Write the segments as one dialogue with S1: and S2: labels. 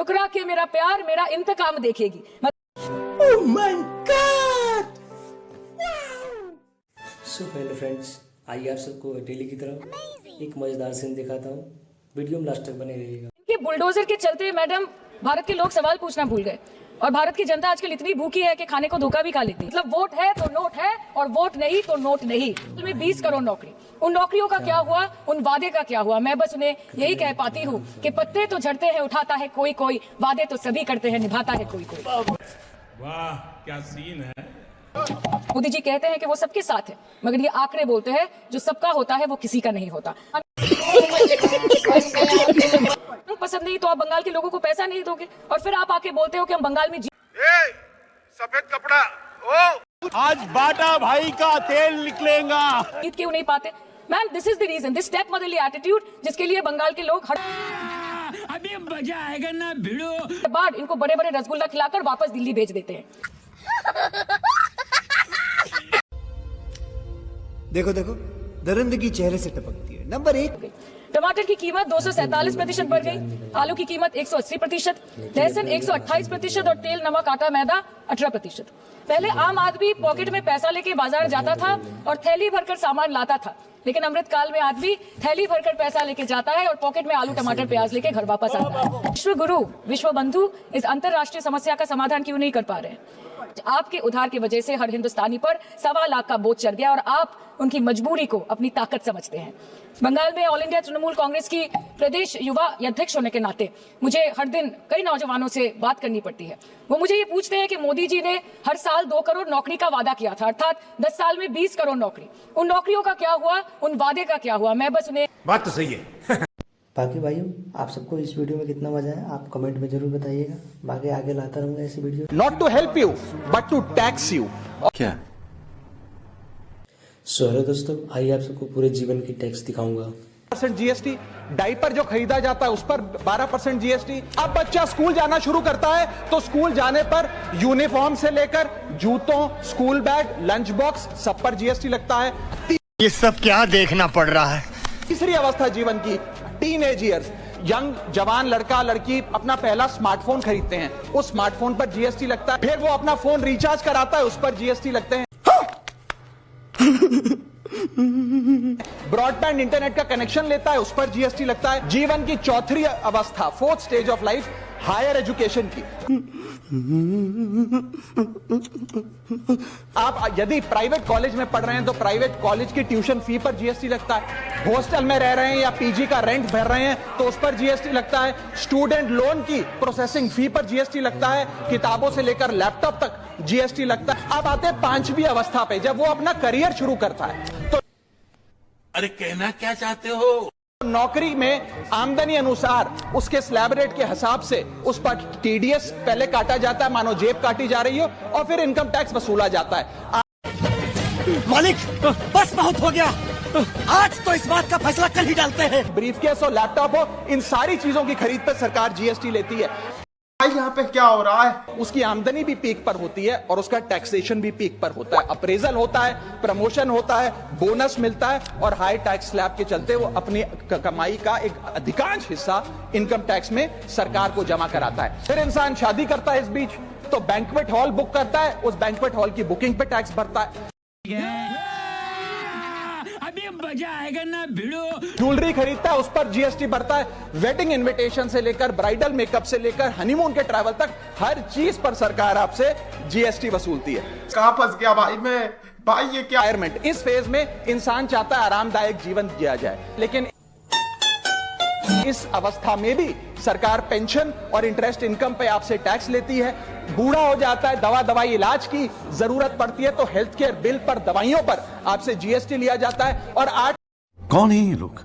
S1: ठुकरा के मेरा प्यार मेरा इंतकाम देखेगी।
S2: Oh my God!
S3: So hello friends, आइए आप सबको डेली की तरह एक मजेदार सीन दिखाता हूँ। वीडियो में लास्ट तक बने रहिएगा।
S1: कि बुलडोजर के चलते मैडम भारत के लोग सवाल पूछना भूल गए और भारत की जनता आजकल इतनी भूखी है कि खाने को धोखा भी खा लेती है। मतलब वोट है तो नोट है और वोट नहीं तो नोट नहीं। में 20 करोड़ नौकरी, उन नौकरियों का क्या हुआ, उन वादे का क्या हुआ? मैं बस उन्हें यही कह पाती हूँ कि पत्ते तो झड़ते हैं उठाता है कोई कोई, वादे तो सभी करते हैं निभाता है कोई कोई।
S4: वाह क्या सीन है।
S1: मोदी जी कहते हैं कि वो सबके साथ है, मगर ये आंकड़े बोलते हैं जो सबका होता है वो किसी का नहीं होता। पसंद नहीं तो आप बंगाल के लोगों को पैसा नहीं दोगे और फिर आप आके बोलते हो कि हम बंगाल में
S4: सफेद कपड़ा ओ आज बाटा भाई का तेल निकलेगा।
S1: जीत क्यों नहीं पाते? Ma'am this is the reason, this step motherly attitude जिसके लिए बंगाल के लोग
S2: अभी मजा आएगा ना भिड़ो।
S1: बाद इनको बड़े बड़े रसगुल्ला खिलाकर वापस दिल्ली भेज देते हैं।
S5: देखो देखो दरिंदगी चेहरे से टपकती है। नंबर 1,
S1: टमाटर की कीमत 247% बढ़ गई, आलू की कीमत 180%, लहसुन 128% और तेल नमक आटा मैदा 18%। पहले आम आदमी पॉकेट में पैसा लेके बाजार जाता था और थैली भरकर सामान लाता था, लेकिन अमृतकाल में आदमी थैली भरकर पैसा लेके जाता है और पॉकेट में आलू टमाटर प्याज लेके घर वापस आता है। विश्व गुरु विश्व बंधु इस अंतरराष्ट्रीय समस्या का समाधान क्यों नहीं कर पा रहे? आपके उधार की वजह से हर हिंदुस्तानी पर 1.25 लाख का बोझ चढ़ गया और आप उनकी मजबूरी को अपनी ताकत समझते हैं। बंगाल में ऑल इंडिया तृणमूल कांग्रेस की प्रदेश युवा अध्यक्ष होने के नाते मुझे हर दिन कई नौजवानों से बात करनी पड़ती है। वो मुझे ये पूछते हैं कि मोदी जी ने हर साल 2 करोड़ नौकरी का वादा किया था, अर्थात 10 साल में 20 करोड़ नौकरी, उन नौकरियों का क्या हुआ, उन वादे का क्या हुआ? मैं बस उन्हें
S4: बात तो सही है।
S3: बाकी भाइयों, आप सबको इस वीडियो में कितना मजा है आप कमेंट में जरूर बताइएगा। बाकी आगे लाता रहूंगा ऐसी video.
S6: Not to help you, but to tax you.
S4: क्या?
S3: सो हेलो दोस्तों, आइए आप सबको पूरे जीवन की टैक्स दिखाऊंगा।
S6: जीएसटी, डायपर जो खरीदा जाता है उस पर 12% जीएसटी। अब बच्चा स्कूल जाना शुरू करता है तो स्कूल जाने पर यूनिफॉर्म से लेकर जूतों, स्कूल बैग, लंच बॉक्स सब पर जीएसटी लगता है।
S7: ये सब क्या देखना पड़ रहा है?
S6: तीसरी अवस्था जीवन की, टीनेज ईयर्स, यंग जवान लड़का लड़की अपना पहला स्मार्टफोन खरीदते हैं, उस स्मार्टफोन पर जीएसटी लगता है। फिर वो अपना फोन रिचार्ज कराता है, उस पर जीएसटी लगते हैं। ब्रॉडबैंड इंटरनेट का कनेक्शन लेता है, उस पर जीएसटी लगता है। जीवन की चौथी अवस्था, 4th stage of life, higher education की। आप यदि प्राइवेट कॉलेज में पढ़ रहे हैं तो प्राइवेट कॉलेज की ट्यूशन फी पर जीएसटी लगता है। हॉस्टल में रह रहे हैं या पीजी का रेंट भर रहे हैं तो उस पर जीएसटी लगता है। स्टूडेंट लोन की प्रोसेसिंग फी पर जीएसटी लगता है। किताबों से लेकर लैपटॉप तक जीएसटी लगता है। अब आते हैं 5वीं अवस्था पे, जब वो अपना करियर शुरू करता है तो
S4: अरे कहना क्या चाहते हो?
S6: नौकरी में आमदनी अनुसार उसके स्लैब रेट के हिसाब से उस पर टीडीएस पहले काटा जाता है, मानो जेब काटी जा रही हो, और फिर इनकम टैक्स वसूला जाता है।
S7: मालिक बस बहुत हो गया, आज तो इस बात का फैसला कल ही डालते हैं।
S6: ब्रीफकेस हो, लैपटॉप हो, इन सारी चीजों की खरीद पर सरकार जीएसटी लेती है।
S4: यहाँ पे क्या हो रहा है?
S6: उसकी आमदनी भी पीक पर होती है और उसका टैक्सेशन भी पीक पर होता है। अप्रेजल होता है, प्रमोशन होता है, बोनस मिलता है और हाई टैक्स स्लैब के चलते वो अपनी कमाई का एक अधिकांश हिस्सा इनकम टैक्स में सरकार को जमा कराता है। फिर इंसान शादी करता है, इस बीच तो बैंक्वेट हॉल बुक करता है, उस बैंक्वेट हॉल की बुकिंग पे टैक्स भरता है।
S2: अभी मजा आएगा ना भिड़ो।
S6: ज्वेलरी खरीदता है, उस पर जीएसटी भरता है। वेडिंग इनविटेशन से लेकर ब्राइडल मेकअप से लेकर हनीमून के ट्रैवल तक हर चीज पर सरकार आपसे जीएसटी वसूलती है।
S4: कहाँ फंस गया भाई ये क्या?
S6: रिटायरमेंट, इस फेज में इंसान चाहता है आरामदायक जीवन जिया जाए, लेकिन इस अवस्था में भी सरकार पेंशन और इंटरेस्ट इनकम पे आपसे टैक्स लेती है। बूढ़ा हो जाता है, दवाई इलाज की जरूरत पड़ती है तो हेल्थ केयर बिल पर, दवाइयों पर आपसे जीएसटी लिया जाता है। और 8
S7: कौन है ये लोग?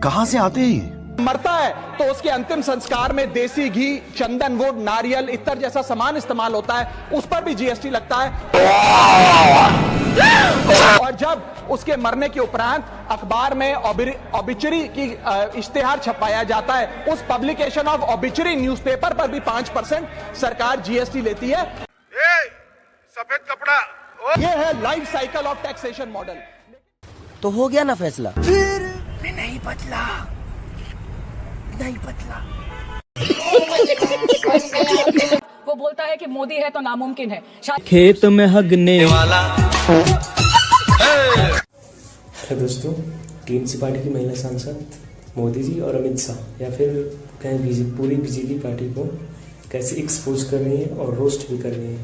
S7: कहां से आते हैं?
S6: मरता है तो उसके अंतिम संस्कार में देसी घी, चंदन वुड, नारियल इत्र जैसा सामान इस्तेमाल होता है, उस पर भी जीएसटी लगता है। और जब उसके मरने के उपरांत अखबार में ऑबिचरी की इश्तेहार छपाया जाता है, उस पब्लिकेशन ऑफ ऑबिचरी न्यूज़पेपर पर भी 5% सरकार जीएसटी लेती है।
S4: सफेद कपड़ा
S6: ये है life cycle of taxation model.
S5: तो हो गया ना फैसला?
S7: नहीं बदला।
S1: वो बोलता है कि मोदी है तो नामुमकिन है।
S8: खेत में हगने वाला।
S3: हेलो दोस्तों, टीएमसी पार्टी की महिला सांसद मोदी जी और अमित शाह या फिर कहें पूरी बीजेपी पार्टी को कैसे एक्सपोज कर रही है और रोस्ट भी कर रही है।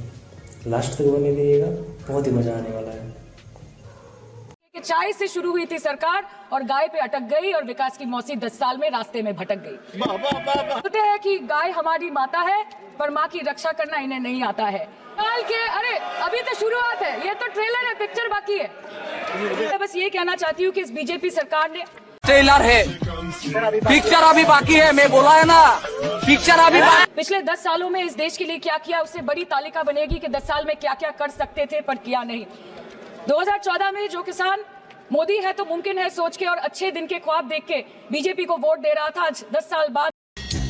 S3: लास्ट तक बने रहिएगा, बहुत ही मजा आने वाला है।
S1: कि चाय से शुरू हुई थी सरकार और गाय पे अटक गई और विकास की मौसी 10 साल में रास्ते में भटक गई। बोलते हैं कि गाय हमारी माता है पर माँ की रक्षा करना इन्हें नहीं आता है। अरे अभी तो शुरुआत है, ये तो ट्रेलर है, पिक्चर बाकी है। मैं बस ये कहना चाहती हूँ कि इस बीजेपी सरकार ने
S7: ट्रेलर है, पिक्चर अभी बाकी है। मैं बोला है ना, पिक्चर अभी
S1: पिछले 10 सालों में इस देश के लिए क्या किया, उससे बड़ी तालिका बनेगी कि 10 साल में क्या क्या कर सकते थे पर किया नहीं। 2014 में जो किसान मोदी है तो मुमकिन है सोच के और अच्छे दिन के ख्वाब देख के बीजेपी को वोट दे रहा था, आज 10 साल बाद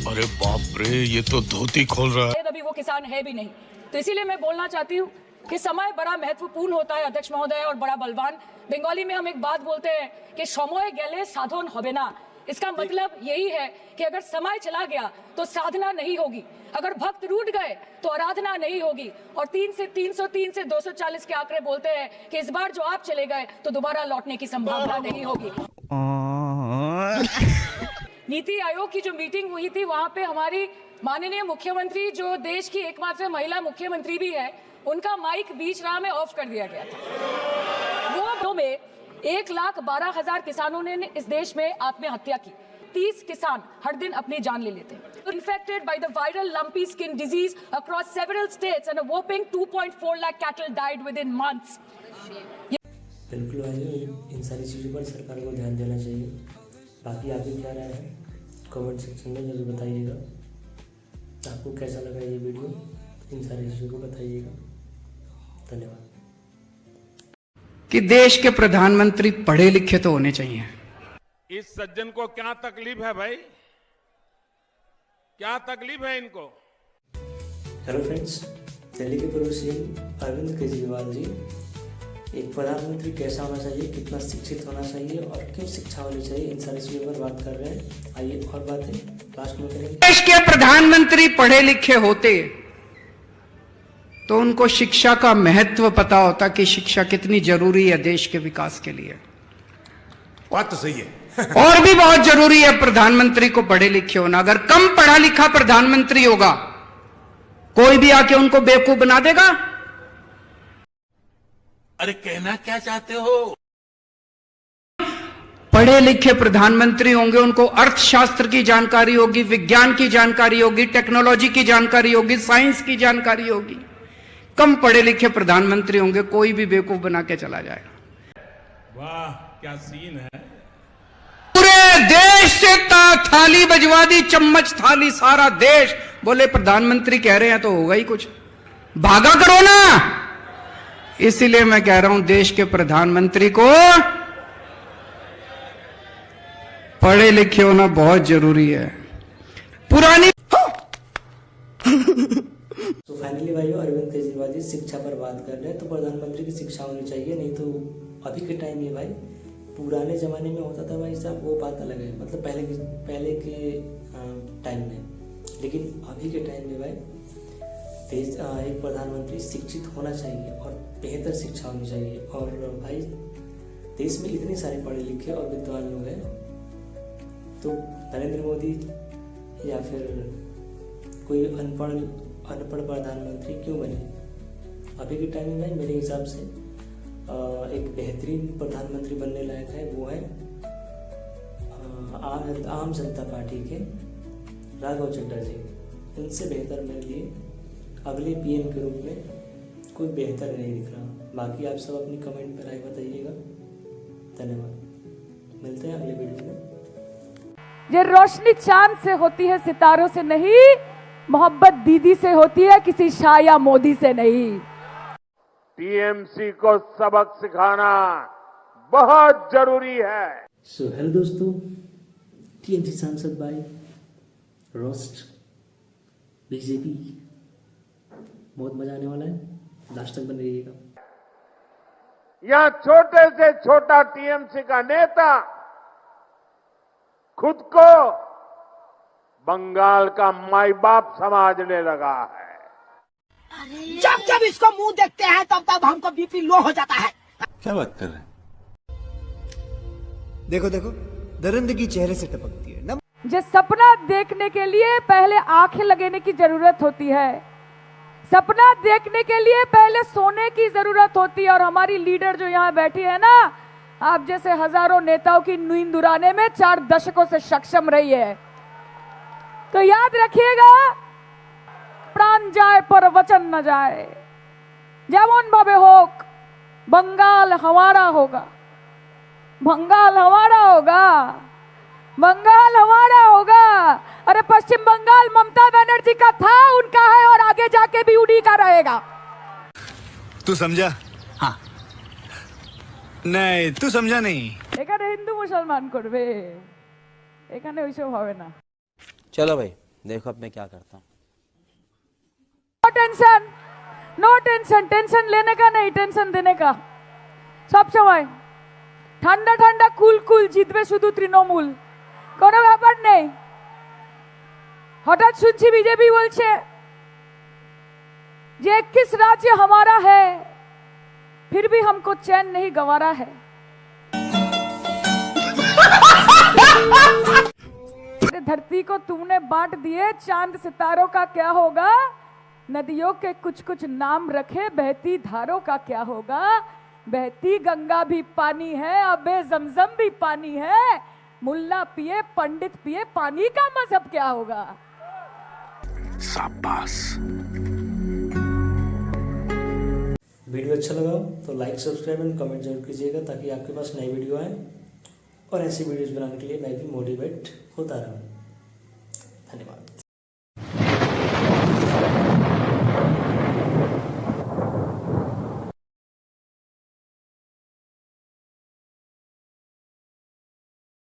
S4: अरे बाप रे, ये तो धोती खोल रहा है।
S1: अभी वो किसान है भी नहीं। तो इसीलिए मैं बोलना चाहती हूँ कि समय बड़ा महत्वपूर्ण होता है अध्यक्ष महोदय और बड़ा बलवान। बंगाली में हम एक बात बोलते हैं कि समय गेले साधन होबे ना। इसका मतलब यही है कि अगर समय चला गया तो साधना नहीं होगी, अगर भक्त रूठ गए तो आराधना नहीं होगी। और 3 से 303 से 240 के आंकड़े बोलते हैं कि इस बार जो आप चले गए तो दोबारा लौटने की संभावना नहीं होगी। नीति आयोग की जो मीटिंग हुई थी वहां पे हमारी माननीय मुख्यमंत्री, जो देश की एकमात्र महिला मुख्यमंत्री भी है, उनका माइक बीच राह में ऑफ कर दिया गया था। वो में 1,12,000 किसानों ने इस देश में आत्महत्या की। 30 किसान हर दिन अपनी जान ले लेते हैं। Infected by the viral lumpy skin disease across several states and a whopping 2.4 lakh cattle died within months.
S3: बिल्कुल भाइयों, इन सारी चीज़ों पर सरकार को ध्यान देना चाहिए। बाकी आपकी क्या राय है कमेंट सेक्शन में जरूर बताइएगा। आपको कैसा लगा ये वीडियो, इन सारी चीज़ों को बताइएगा। धन्यवाद।
S9: कि देश के प्रधानमंत्री पढ़े लिखे तो होने चाहिए।
S4: इस सज्जन को क्या तकलीफ है भाई, क्या तकलीफ है इनको?
S3: हेलो फ्रेंड्स, दिल्ली के पूर्व सीएम अरविंद केजरीवाल जी, एक प्रधानमंत्री कैसा होना चाहिए, कितना शिक्षित होना चाहिए और क्यों शिक्षा होनी चाहिए, इन सारी चीज़ों पर बात कर रहे हैं। आइए और बातें लास्ट में करेंगे।
S9: देश के प्रधानमंत्री पढ़े लिखे होते तो उनको शिक्षा का महत्व पता होता कि शिक्षा कितनी जरूरी है देश के विकास के लिए।
S4: बात तो सही है।
S9: और भी बहुत जरूरी है प्रधानमंत्री को पढ़े लिखे होना। अगर कम पढ़ा लिखा प्रधानमंत्री होगा, कोई भी आके उनको बेवकूफ बना देगा।
S4: अरे कहना क्या चाहते हो?
S9: पढ़े लिखे प्रधानमंत्री होंगे, उनको अर्थशास्त्र की जानकारी होगी, विज्ञान की जानकारी होगी, टेक्नोलॉजी की जानकारी होगी, साइंस की जानकारी होगी। कम पढ़े लिखे प्रधानमंत्री होंगे, कोई भी बेवकूफ बना के चला जाएगा।
S4: वाह क्या सीन है।
S9: पूरे देश से थाली बजवा दी, चम्मच थाली, सारा देश बोले प्रधानमंत्री कह रहे हैं तो होगा ही कुछ, भागा करो ना। इसीलिए मैं कह रहा हूं देश के प्रधानमंत्री को पढ़े लिखे होना बहुत जरूरी है। पुरानी
S3: तो फाइनली भाइयों, अरविंद केजरीवाल जी शिक्षा पर बात कर रहे हैं तो प्रधानमंत्री की शिक्षा होनी चाहिए। नहीं तो अभी के टाइम में भाई, पुराने ज़माने में होता था भाई साहब, वो बात अलग है, मतलब पहले के टाइम में। लेकिन अभी के टाइम में भाई एक प्रधानमंत्री शिक्षित होना चाहिए और बेहतर शिक्षा होनी चाहिए। और भाई देश में इतने सारे पढ़े लिखे और विद्वान लोग हैं, तो नरेंद्र मोदी या फिर कोई अनपढ़ प्रधानमंत्री क्यों बने? अभी के टाइम में भाई मेरे हिसाब से एक बेहतरीन प्रधानमंत्री बनने लायक है, वो है आम जनता पार्टी के राघव चड्ढा जी। उनसे बेहतर मेरे लिए अगले पीएम के रूप में कोई बेहतर नहीं दिख रहा। बाकी आप सब अपनी कमेंट पर राय बताइएगा। धन्यवाद, मिलते हैं अगले वीडियो में।
S1: ये रोशनी चांद से होती है, सितारों से नहीं। मोहब्बत दीदी से होती है, किसी शाह या मोदी से नहीं।
S4: टीएमसी को सबक सिखाना बहुत जरूरी है।
S3: सो हेलो दोस्तों, टीएमसी सांसद भाई रोस्ट बीजेपी, बहुत मजा आने वाला है। लास्ट तक बने रहिएगा।
S4: यहाँ छोटे से छोटा टीएमसी का नेता खुद को बंगाल का माई बाप समझने लगा है।
S7: जब जब इसको मुंह देखते हैं तब तब हमको बीपी लो हो जाता है।
S4: क्या बात कर रहे हैं?
S5: देखो देखो दरिंदगी चेहरे से टपकती है ना।
S1: जो सपना देखने के लिए पहले आंखें लगाने की जरूरत होती है, सपना देखने के लिए पहले सोने की जरूरत होती है। और हमारी लीडर जो यहाँ बैठी है ना, आप जैसे हजारों नेताओं की नींद उड़ाने में 4 दशकों से सक्षम रही है। तो याद रखिएगा, प्राण जाए पर वचन न जाए। जेमन भावे होक, बंगाल हमारा होगा, बंगाल हमारा होगा, बंगाल हमारा होगा। अरे पश्चिम बंगाल ममता बनर्जी का था, उनका है और आगे जाके भी उन्हीं का रहेगा।
S4: तू समझा? हाँ। नहीं तू समझा नहीं।
S1: এখানে হিন্দু মুসলমান করবে, এখানে ওইসব হবে না।
S8: चलो भाई देखो अब मैं क्या करता हूँ।
S1: No tension, no tension, tension लेने का नहीं, टेंशन देने का। सब समय ঠান্ডা ঠান্ডা কুল কুল, জিতবে শুধু তৃণমূল, কোনো ব্যাপার নেই। হঠাৎ শুনছি বিজেপি বলছে যে 21 राज्य हमारा है, फिर भी हमको चैन नहीं गंवारा है। धरती को तुमने बांट दिए, चांद सितारों का क्या होगा? नदियों के कुछ कुछ नाम रखे, बहती धारों का क्या होगा? बहती गंगा भी पानी है, अबे जमजम भी पानी है। मुल्ला पिए पंडित पिए, पानी का मजहब क्या होगा?
S4: शाबाश।
S3: वीडियो अच्छा लगा तो लाइक, सब्सक्राइब एंड कमेंट जरूर कीजिएगा, ताकि आपके पास नई वीडियो आए और ऐसी वीडियोस बनाने के लिए मैं भी मोटिवेट होता रहूं। धन्यवाद।